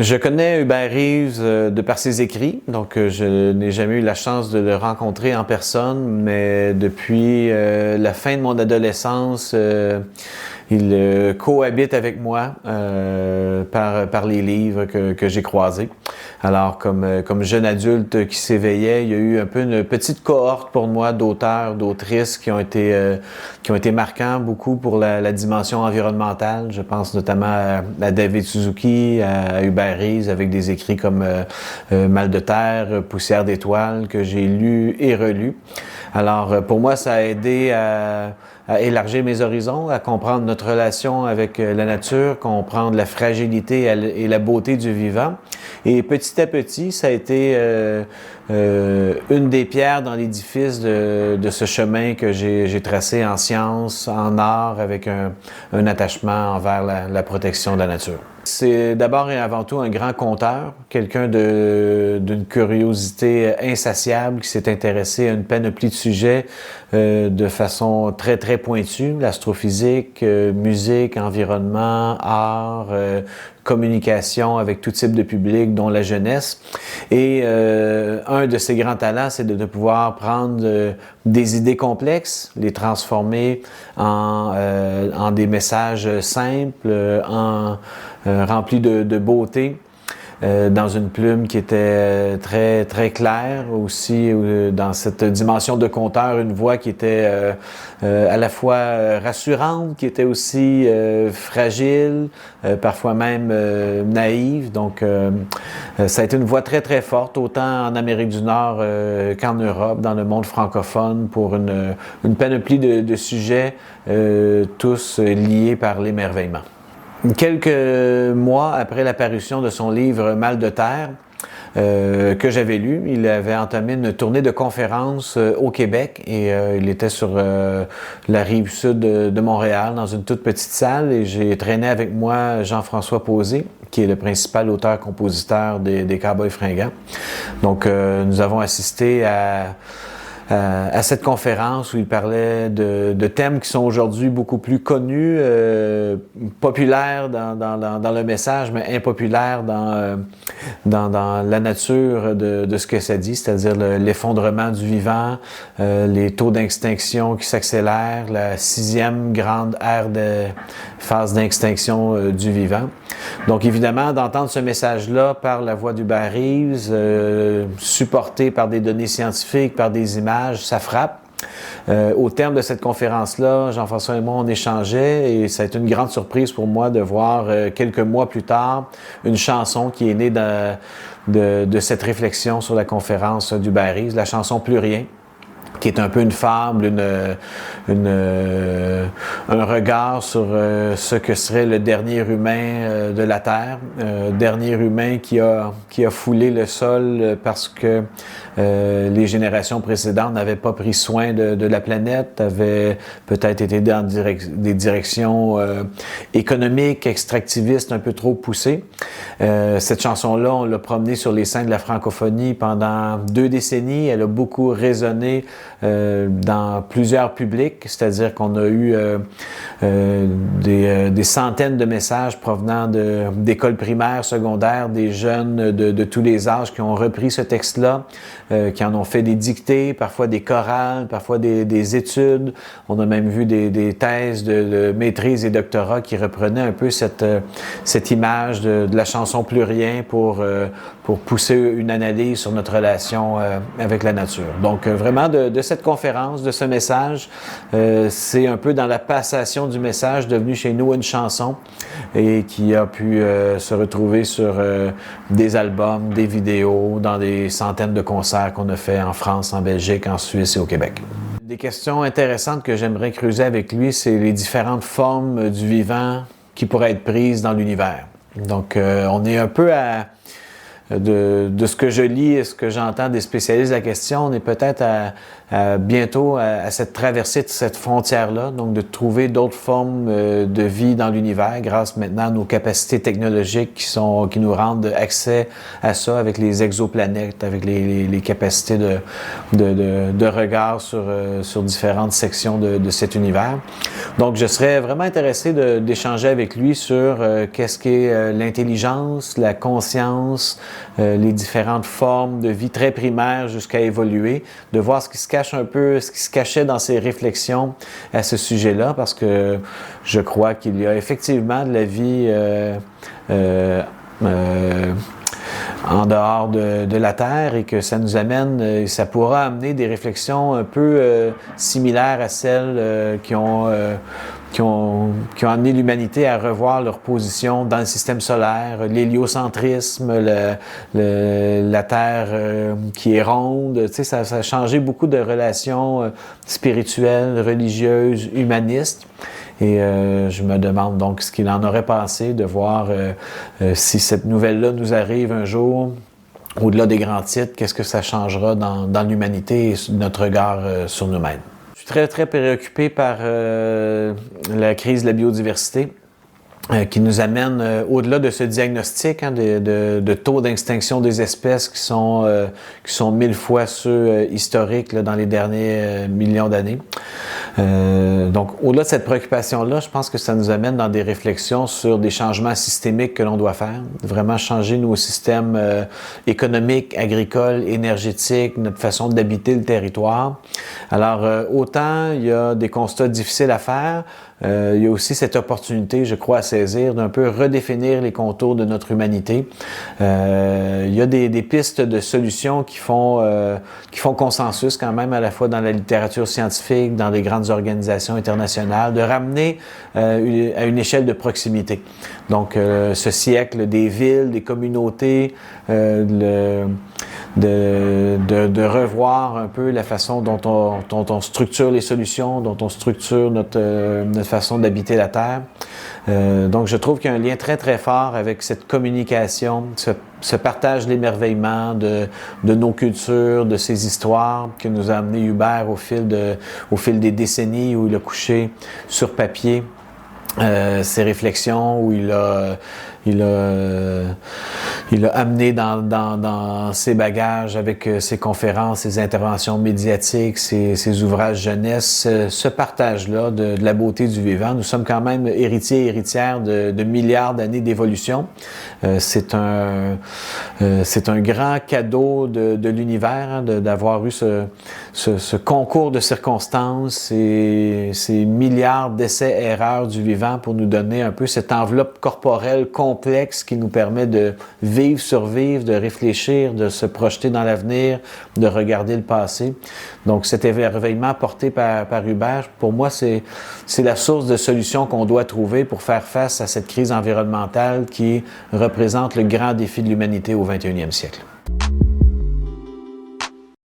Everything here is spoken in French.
Je connais Hubert Reeves de par ses écrits, donc je n'ai jamais eu la chance de le rencontrer en personne, mais depuis la fin de mon adolescence, il cohabite avec moi par les livres que j'ai croisés. Alors, comme jeune adulte qui s'éveillait, il y a eu un peu une petite cohorte pour moi d'auteurs, d'autrices qui ont été marquants beaucoup pour la dimension environnementale. Je pense notamment à David Suzuki, à Hubert Reeves, avec des écrits comme Mal de terre, Poussière d'étoiles, que j'ai lu et relu. Alors, pour moi, ça a aidé à élargir mes horizons, à comprendre notre relation avec la nature, comprendre la fragilité et la beauté du vivant. Et petit à petit, ça a été une des pierres dans l'édifice de ce chemin que j'ai tracé en sciences, en art, avec un attachement envers la protection de la nature. C'est d'abord et avant tout un grand conteur, quelqu'un d'une curiosité insatiable qui s'est intéressé à une panoplie de sujets de façon très très pointue, l'astrophysique, musique, environnement, art, communication avec tout type de public, dont la jeunesse. Et un de ses grands talents, c'est de pouvoir prendre des idées complexes, les transformer en des messages simples, remplis de beauté, dans une plume qui était très très claire aussi, dans cette dimension de conteur, une voix qui était à la fois rassurante, qui était aussi fragile, parfois même naïve. Donc ça a été une voix très très forte, autant en Amérique du Nord qu'en Europe, dans le monde francophone, pour une panoplie de sujets, tous liés par l'émerveillement. Quelques mois après l'apparition de son livre Mal de terre, que j'avais lu, il avait entamé une tournée de conférences au Québec et il était sur la rive sud de Montréal, dans une toute petite salle, et j'ai traîné avec moi Jean-François Posé, qui est le principal auteur-compositeur des Cowboys fringants. Donc, nous avons assisté à cette conférence où il parlait de thèmes qui sont aujourd'hui beaucoup plus connus, populaires dans le message, mais impopulaires dans la nature de ce que ça dit, c'est-à-dire l'effondrement du vivant, les taux d'extinction qui s'accélèrent, la 6e grande phase d'extinction du vivant. Donc évidemment, d'entendre ce message-là par la voix d'Hubert Reeves, supporté par des données scientifiques, par des images, ça frappe. Au terme de cette conférence-là, Jean-François et moi, on échangeait et ça a été une grande surprise pour moi de voir quelques mois plus tard une chanson qui est née de cette réflexion sur la conférence d'Hubert Reeves, la chanson Plus rien, qui est un peu une fable, un regard sur ce que serait le dernier humain de la Terre, dernier humain qui a foulé le sol parce que les générations précédentes n'avaient pas pris soin de la planète, avaient peut-être été dans des directions économiques, extractivistes un peu trop poussées. Cette chanson-là, on l'a promenée sur les scènes de la francophonie pendant 2 décennies. Elle a beaucoup résonné dans plusieurs publics, c'est-à-dire qu'on a eu des centaines de messages provenant d'écoles primaires, secondaires, des jeunes de tous les âges qui ont repris ce texte-là, qui en ont fait des dictées, parfois des chorales, parfois des études. On a même vu des thèses de maîtrise et doctorat qui reprenaient un peu cette image de la chanson Plus rien pour pousser une analyse sur notre relation avec la nature. Donc vraiment de cette conférence, de ce message, c'est un peu dans la passation du message devenu chez nous une chanson et qui a pu se retrouver sur des albums, des vidéos, dans des centaines de concerts qu'on a fait en France, en Belgique, en Suisse et au Québec. Des questions intéressantes que j'aimerais creuser avec lui, c'est les différentes formes du vivant qui pourraient être prises dans l'univers. Donc, on est un peu de ce que je lis et ce que j'entends des spécialistes de la question, on est peut-être bientôt à cette traversée de cette frontière-là, donc de trouver d'autres formes de vie dans l'univers grâce maintenant à nos capacités technologiques qui nous rendent accès à ça avec les exoplanètes, avec les capacités de regard sur différentes sections de cet univers. Donc, je serais vraiment intéressé d'échanger avec lui sur qu'est-ce qu'est l'intelligence, la conscience, les différentes formes de vie très primaires jusqu'à évoluer, de voir ce qui se cache un peu, ce qui se cachait dans ses réflexions à ce sujet-là, parce que je crois qu'il y a effectivement de la vie en dehors de la Terre et que ça nous amène, ça pourra amener des réflexions un peu similaires à celles qui ont amené l'humanité à revoir leur position dans le système solaire, l'héliocentrisme, la Terre qui est ronde. Tu sais, ça a changé beaucoup de relations spirituelles, religieuses, humanistes. Et je me demande donc ce qu'il en aurait pensé de voir si cette nouvelle-là nous arrive un jour, au-delà des grands titres, qu'est-ce que ça changera dans l'humanité et notre regard sur nous-mêmes. Je suis très, très préoccupé par la crise de la biodiversité qui nous amène au-delà de ce diagnostic de taux d'extinction des espèces qui sont 1000 fois ceux historiques là, dans les derniers millions d'années. Donc, au-delà de cette préoccupation-là, je pense que ça nous amène dans des réflexions sur des changements systémiques que l'on doit faire, vraiment changer nos systèmes économiques, agricoles, énergétiques, notre façon d'habiter le territoire. Alors, autant il y a des constats difficiles à faire, il y a aussi cette opportunité, je crois, à saisir d'un peu redéfinir les contours de notre humanité. Il y a des pistes de solutions qui font consensus quand même à la fois dans la littérature scientifique, dans les grandes organisations internationales, de ramener à une échelle de proximité. Donc, ce siècle des villes, des communautés, de revoir un peu la façon dont on structure les solutions, dont on structure notre façon d'habiter la Terre. Donc, je trouve qu'il y a un lien très, très fort avec cette communication, ce partage d'émerveillement de nos cultures, de ces histoires que nous a amené Hubert au fil des décennies où il a couché sur papier ses réflexions, où il a amené dans ses bagages avec ses conférences, ses interventions médiatiques, ses ouvrages jeunesse, ce partage-là de la beauté du vivant. Nous sommes quand même héritiers et héritières de milliards d'années d'évolution. C'est un grand cadeau de l'univers d'avoir eu ce concours de circonstances, ces milliards d'essais-erreurs du vivant pour nous donner un peu cette enveloppe corporelle complexe qui nous permet de vivre, survivre, de réfléchir, de se projeter dans l'avenir, de regarder le passé. Donc, cet émerveillement porté par Hubert, pour moi, c'est la source de solutions qu'on doit trouver pour faire face à cette crise environnementale qui représente le grand défi de l'humanité au 21e siècle.